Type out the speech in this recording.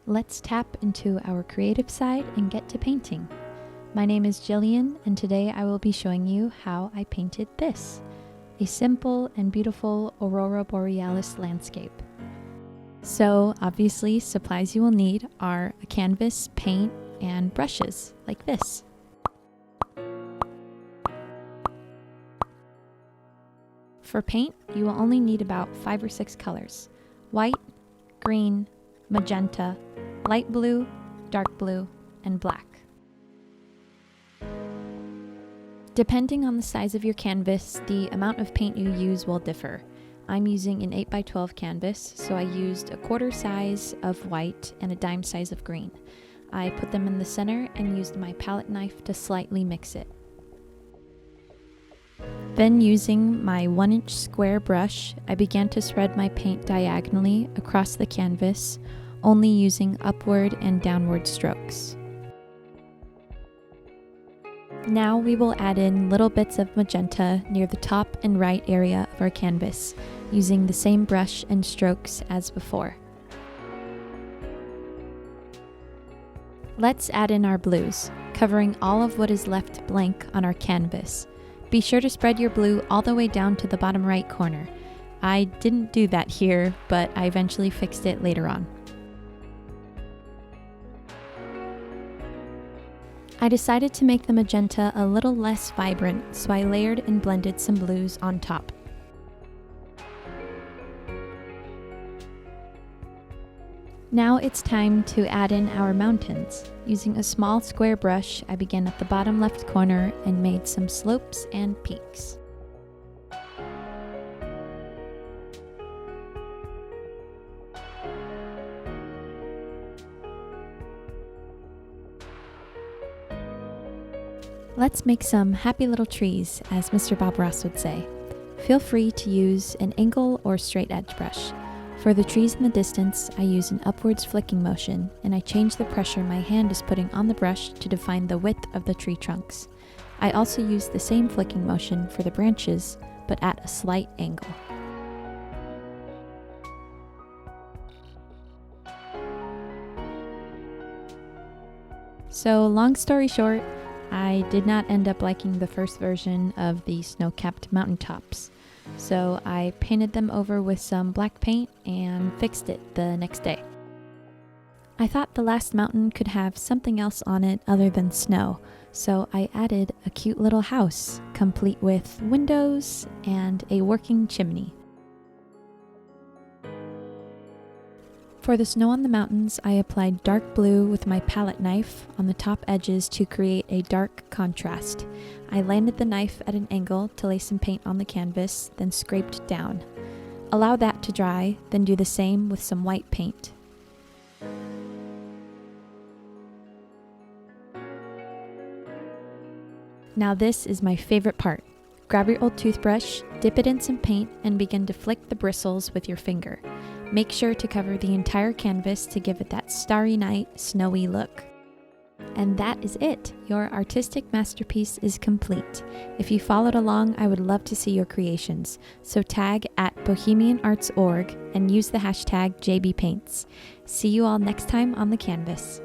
Let's tap into our creative side and get to painting. My name is Jillian, and today I will be showing you how I painted this, a simple and beautiful Aurora Borealis landscape. So obviously, supplies you will need are a canvas, paint, and brushes like this. For paint, you will only need about 5 or 6 colors: white, green, magenta, light blue, dark blue, and black. Depending on the size of your canvas, the amount of paint you use will differ. I'm using an 8x12 canvas, so I used a quarter size of white and a dime size of green. I put them in the center and used my palette knife to slightly mix it. Then, using my 1-inch square brush, I began to spread my paint diagonally across the canvas, only using upward and downward strokes. Now we will add in little bits of magenta near the top and right area of our canvas, using the same brush and strokes as before. Let's add in our blues, covering all of what is left blank on our canvas. Be sure to spread your blue all the way down to the bottom right corner. I didn't do that here, but I eventually fixed it later on. I decided to make the magenta a little less vibrant, so I layered and blended some blues on top. Now it's time to add in our mountains. Using a small square brush, I began at the bottom left corner and made some slopes and peaks. Let's make some happy little trees, as Mr. Bob Ross would say. Feel free to use an angle or straight edge brush. For the trees in the distance, I use an upwards flicking motion, and I change the pressure my hand is putting on the brush to define the width of the tree trunks. I also use the same flicking motion for the branches, but at a slight angle. So, long story short, I did not end up liking the first version of the snow-capped mountaintops, so I painted them over with some black paint and fixed it the next day. I thought the last mountain could have something else on it other than snow, so I added a cute little house, complete with windows and a working chimney. For the snow on the mountains, I applied dark blue with my palette knife on the top edges to create a dark contrast. I landed the knife at an angle to lay some paint on the canvas, then scraped down. Allow that to dry, then do the same with some white paint. Now this is my favorite part. Grab your old toothbrush, dip it in some paint, and begin to flick the bristles with your finger. Make sure to cover the entire canvas to give it that starry night, snowy look. And that is it. Your artistic masterpiece is complete. If you followed along, I would love to see your creations. So tag @BohemianArtsOrg and use the hashtag JBPaints. See you all next time on the canvas.